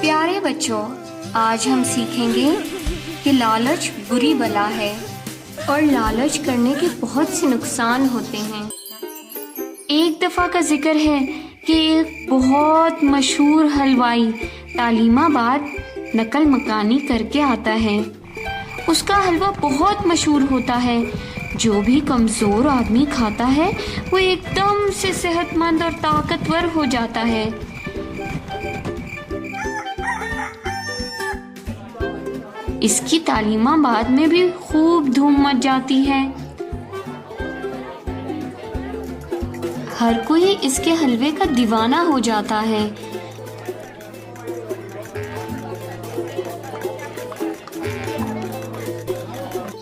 प्यारे बच्चों, आज हम सीखेंगे कि लालच बुरी बला है और लालच करने के बहुत से नुकसान होते हैं। एक दफ़ा का जिक्र है कि एक बहुत मशहूर हलवाई तालीमाबाद नकल मकानी करके आता है। उसका हलवा बहुत मशहूर होता है। जो भी कमज़ोर आदमी खाता है वो एकदम से सेहतमंद और ताकतवर हो जाता है। इसकी तालीमाबाद में भी खूब धूम मच जाती है। हर कोई इसके हलवे का दीवाना हो जाता है।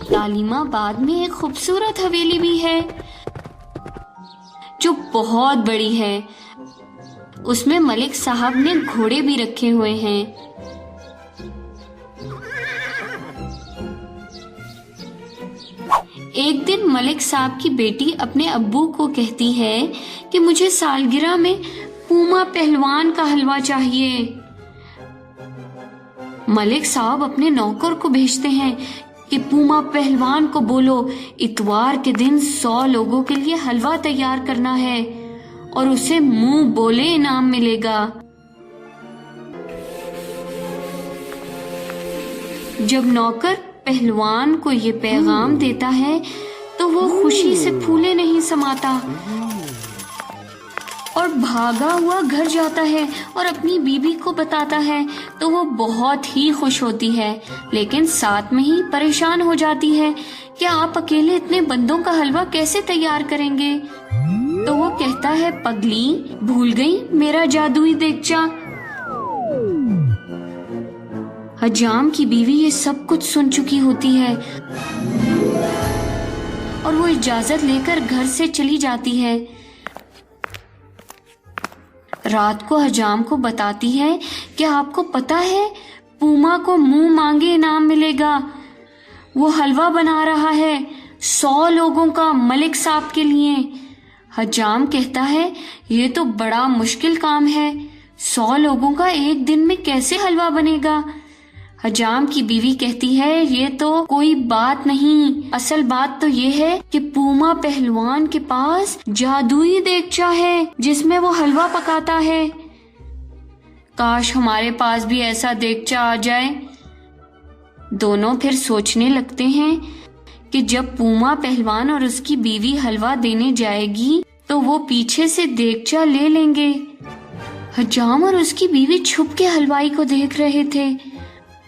तालीमाबाद में एक खूबसूरत हवेली भी है जो बहुत बड़ी है। उसमें मलिक साहब ने घोड़े भी रखे हुए हैं। एक दिन मलिक साहब की बेटी अपने अब्बू को कहती है कि मुझे सालगिरह में पूमा पहलवान का हलवा चाहिए। मलिक साहब अपने नौकर को भेजते हैं कि पूमा पहलवान को बोलो इतवार के दिन 100 लोगों के लिए हलवा तैयार करना है और उसे मुंह बोले इनाम मिलेगा। जब नौकर पहलवान को ये पैगाम देता है तो वो खुशी से फूले नहीं समाता और भागा हुआ घर जाता है और अपनी बीबी को बताता है तो वो बहुत ही खुश होती है, लेकिन साथ में ही परेशान हो जाती है कि आप अकेले इतने बंदों का हलवा कैसे तैयार करेंगे। तो वो कहता है, पगली भूल गई मेरा जादुई देगचा। हजाम की बीवी ये सब कुछ सुन चुकी होती है और वो इजाजत लेकर घर से चली जाती है। रात को हजाम को बताती है कि आपको पता है पूमा को मुंह मांगे इनाम मिलेगा। वो हलवा बना रहा है 100 लोगों का मलिक साहब के लिए। हजाम कहता है, ये तो बड़ा मुश्किल काम है, 100 लोगों का एक दिन में कैसे हलवा बनेगा। हजाम की बीवी कहती है, ये तो कोई बात नहीं, असल बात तो ये है कि पूमा पहलवान के पास जादुई देगचा है जिसमें वो हलवा पकाता है। काश हमारे पास भी ऐसा देगचा आ जाए। दोनों फिर सोचने लगते हैं कि जब पूमा पहलवान और उसकी बीवी हलवा देने जाएगी तो वो पीछे से देगचा ले लेंगे। हजाम और उसकी बीवी छुप के हलवाई को देख रहे थे।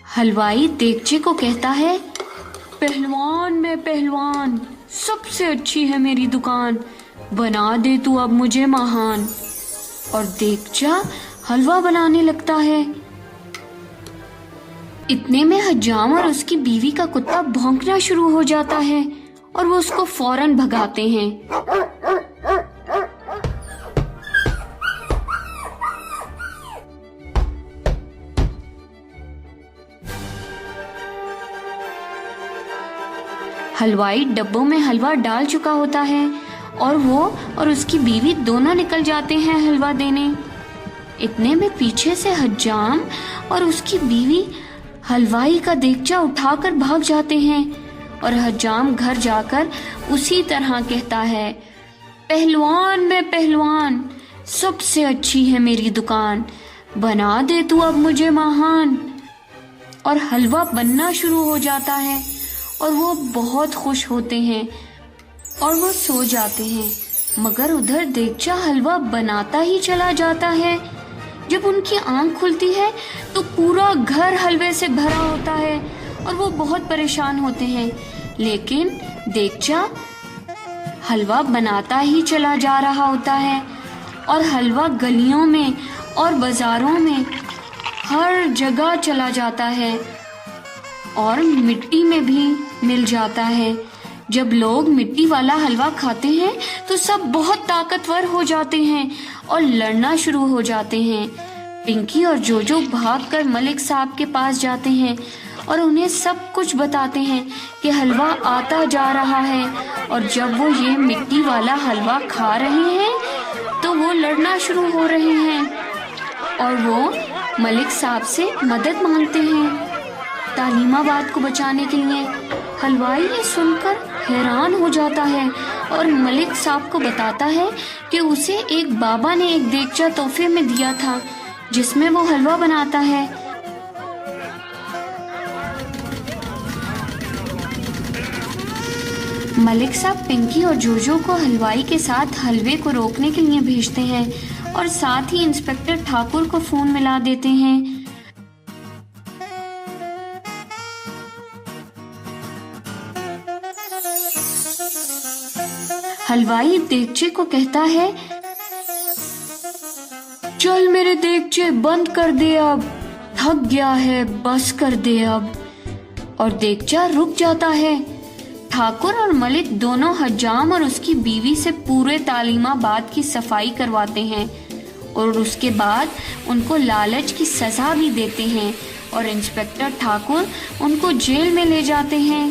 हलवाई देगचे को कहता है, पहलवान मैं पहलवान, सबसे अच्छी है मेरी दुकान, बना दे तू अब मुझे महान। और देगचा हलवा बनाने लगता है। इतने में हजाम और उसकी बीवी का कुत्ता भौंकना शुरू हो जाता है और वो उसको फौरन भगाते हैं। हलवाई डब्बों में हलवा डाल चुका होता है और वो और उसकी बीवी दोनों निकल जाते हैं हलवा देने। इतने में पीछे से हजाम और उसकी बीवी हलवाई का देगचा उठाकर भाग जाते हैं और हजाम घर जाकर उसी तरह कहता है, पहलवान मैं पहलवान, सबसे अच्छी है मेरी दुकान, बना दे तू अब मुझे महान। और हलवा बनना शुरू हो जाता है और वो बहुत खुश होते हैं और वो सो जाते हैं। मगर उधर देगचा हलवा बनाता ही चला जाता है। जब उनकी आंख खुलती है तो पूरा घर हलवे से भरा होता है और वो बहुत परेशान होते हैं, लेकिन देगचा हलवा बनाता ही चला जा रहा होता है और हलवा गलियों में और बाजारों में हर जगह चला जाता है और मिट्टी में भी मिल जाता है। जब लोग मिट्टी वाला हलवा खाते हैं तो सब बहुत ताकतवर हो जाते हैं और लड़ना शुरू हो जाते हैं। पिंकी और जोजो भागकर मलिक साहब के पास जाते हैं और उन्हें सब कुछ बताते हैं कि हलवा आता जा रहा है और जब वो ये मिट्टी वाला हलवा खा रहे हैं तो वो लड़ना शुरू हो रहे हैं। और वो मलिक साहब से मदद मांगते हैं तालिमाबाद को बचाने के लिए। हलवाई ये सुनकर हैरान हो जाता है और मलिक साहब को बताता है कि उसे एक बाबा ने एक देगचा तोहफे में दिया था जिसमें वो हलवा बनाता है। मलिक साहब पिंकी और जोजो को हलवाई के साथ हलवे को रोकने के लिए भेजते हैं और साथ ही इंस्पेक्टर ठाकुर को फोन मिला देते हैं। हलवाई देगचे को कहता है, चल मेरे देगचे बंद कर दे, अब थक गया है, बस कर दे अब। और देगचा रुक जाता है। ठाकुर और मलिक दोनों हज्जाम और उसकी बीवी से पूरे तालिमाबाद की सफाई करवाते हैं और उसके बाद उनको लालच की सजा भी देते हैं और इंस्पेक्टर ठाकुर उनको जेल में ले जाते हैं।